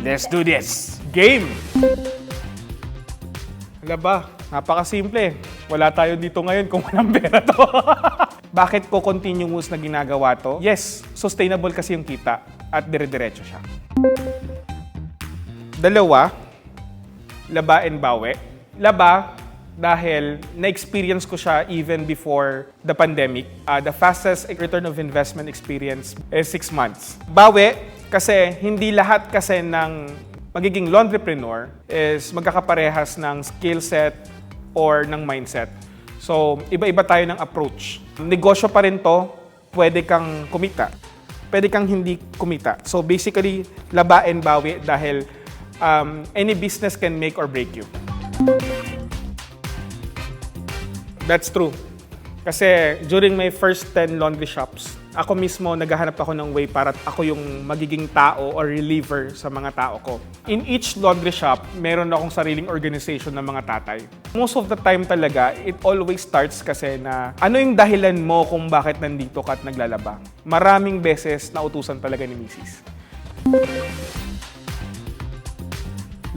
Let's do this! Game! Wala ba? Napakasimple. Wala tayo dito ngayon kung walang pera to. Bakit ko continuous na ginagawa to? Yes, sustainable kasi yung kita at dire-diretso siya. Dalawa, laba and bawi. Laba, dahil na-experience ko siya even before the pandemic. The fastest return of investment experience is 6 months. Bawi, kasi hindi lahat kasi ng magiging laundrypreneur is magkakaparehas ng skill set or ng mindset. So, iba-iba tayo ng approach. Negosyo pa rin to, pwede kang kumita. Pwede kang hindi kumita. So, basically, laba and bawi dahil any business can make or break you. That's true. Kasi during my first 10 laundry shops, ako mismo naghahanap ako ng way para ako yung magiging tao or reliever sa mga tao ko. In each laundry shop, meron akong sariling organization ng mga tatay. Most of the time talaga, it always starts kasi na ano yung dahilan mo kung bakit nandito ka at naglalaba. Maraming beses nautusan talaga ni Mrs.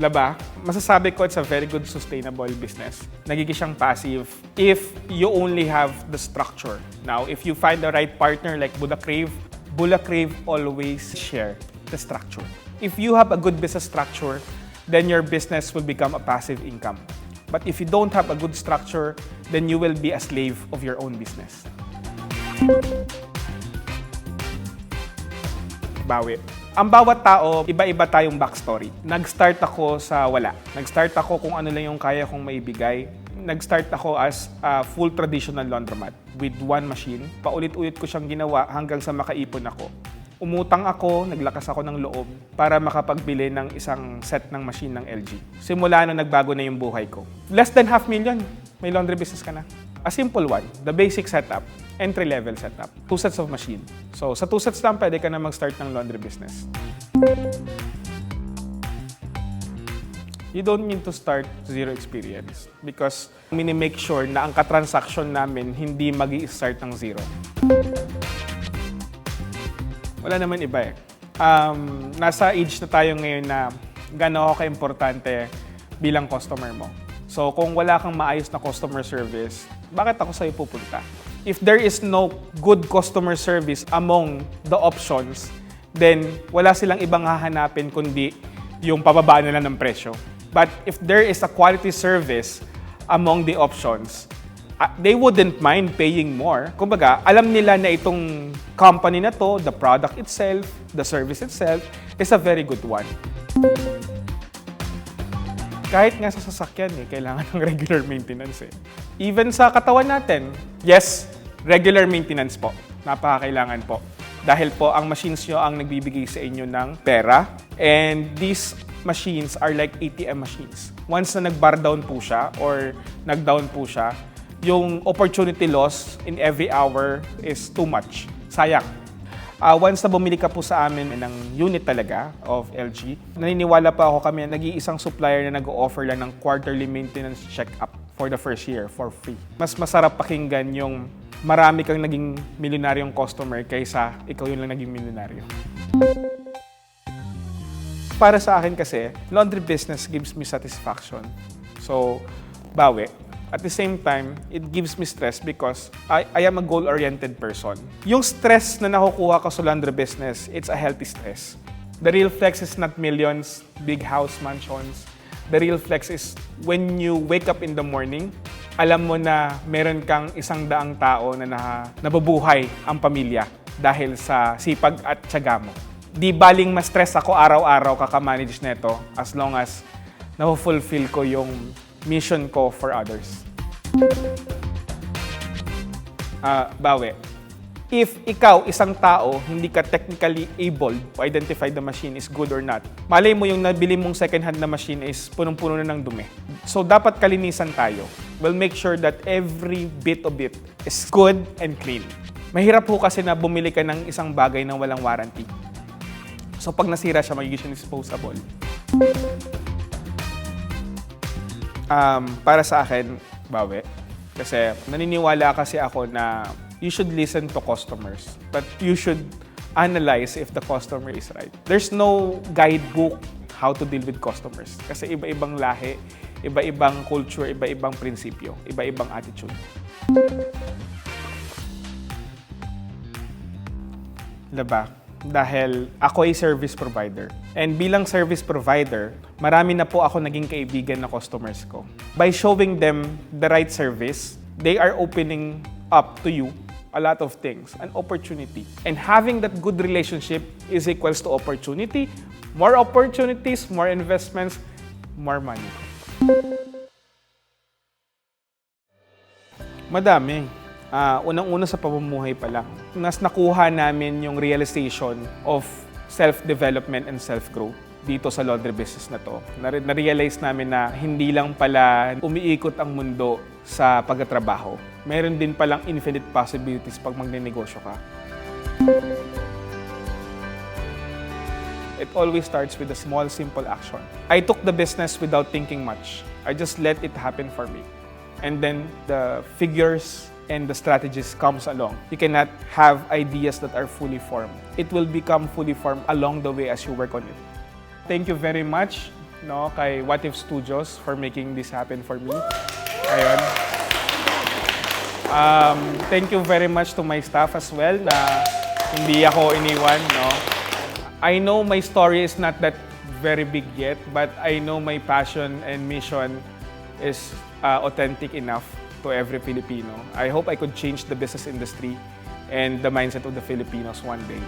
Laba, masasabi ko it's a very good sustainable business. Nagiging siyang passive if you only have the structure. Now, if you find the right partner like Buddha Crave always share the structure. If you have a good business structure, then your business will become a passive income. But if you don't have a good structure, then you will be a slave of your own business. Bawi. Ang bawat tao, iba-iba tayong backstory. Nag-start ako sa wala. Nag-start ako kung ano lang yung kaya kong maibigay. Nag-start ako as a full traditional laundromat with one machine. Paulit-ulit ko siyang ginawa hanggang sa makaipon ako. Umutang ako, naglakas ako ng loob para makapagbili ng isang set ng machine ng LG. Simula na nagbago na yung buhay ko. Less than $500,000, may laundry business ka na. A simple one, the basic setup, entry-level setup, 2 sets of machine. So, sa 2 sets lang, pwede ka na mag-start ng laundry business. You don't need to start zero experience because mini-make sure na ang katransaction namin hindi mag-i-start ng zero. Wala naman iba eh. Nasa age na tayo ngayon na gano'n ako ka-importante bilang customer mo. So, kung wala kang maayos na customer service, bakit ako sa'yo pupunta? If there is no good customer service among the options, then wala silang ibang hahanapin kundi yung pababaan nila ng presyo. But if there is a quality service among the options, they wouldn't mind paying more. Kumbaga, alam nila na itong company na to, the product itself, the service itself, is a very good one. Kahit nga sa sasakyan, kailangan ng regular maintenance eh. Even sa katawan natin, yes, regular maintenance po. Napakakailangan po. Dahil po, ang machines nyo ang nagbibigay sa inyo ng pera. And these machines are like ATM machines. Once na nag-bar down po siya or nag-down po siya, yung opportunity loss in every hour is too much. Sayang. Once na bumili ka po sa amin ng unit talaga of LG, naniniwala pa ako kami na nag-iisang supplier na nag-o-offer lang ng quarterly maintenance check-up for the first year for free. Mas masarap pakinggan yung marami kang naging milyonaryong customer kaysa ikaw yung lang naging milyonaryo. Para sa akin kasi, laundry business gives me satisfaction. So, bawi. At the same time, it gives me stress because I am a goal-oriented person. Yung stress na nakukuha ko sa laundry business, it's a healthy stress. The real flex is not millions, big house, mansions. The real flex is when you wake up in the morning, alam mo na meron kang 100 tao na nabubuhay ang pamilya dahil sa sipag at tiyaga mo. Di baling ma-stress ako araw-araw kakamanage neto as long as na-fulfill ko yung mission ko for others. Bawi. If ikaw, isang tao, hindi ka technically able to identify the machine is good or not, malay mo yung nabili mong second-hand na machine is punong-puno na ng dumi. So, dapat kalinisan tayo. We'll make sure that every bit of it is good and clean. Mahirap po kasi na bumili ka ng isang bagay na walang warranty. So, pag nasira siya, magiging siya disposable. Para sa akin, bawi. Kasi naniniwala kasi ako na you should listen to customers, but you should analyze if the customer is right. There's no guidebook how to deal with customers. Kasi iba-ibang lahi, iba-ibang culture, iba-ibang prinsipyo, iba-ibang attitude. Diba? Dahil ako ay service provider. And bilang service provider, marami na po ako naging kaibigan na customers ko. By showing them the right service, they are opening up to you a lot of things, an opportunity. And having that good relationship is equals to opportunity. More opportunities, more investments, more money. Madami. Unang-una sa pamumuhay pa lang. Mas nakuha namin yung realization of self-development and self-growth dito sa laundry business na to. Na-realize namin na hindi lang pala umiikot ang mundo sa pagtatrabaho. Meron din palang infinite possibilities pag magnenegosyo ka. It always starts with a small, simple action. I took the business without thinking much. I just let it happen for me. And then the figures and the strategies comes along. You cannot have ideas that are fully formed. It will become fully formed along the way as you work on it. Thank you very much kay What If Studios for making this happen for me. Ayun. Thank you very much to my staff as well na hindi ako iniwan. I know my story is not that very big yet, but I know my passion and mission is authentic enough to every Filipino. I hope I could change the business industry and the mindset of the Filipinos one day.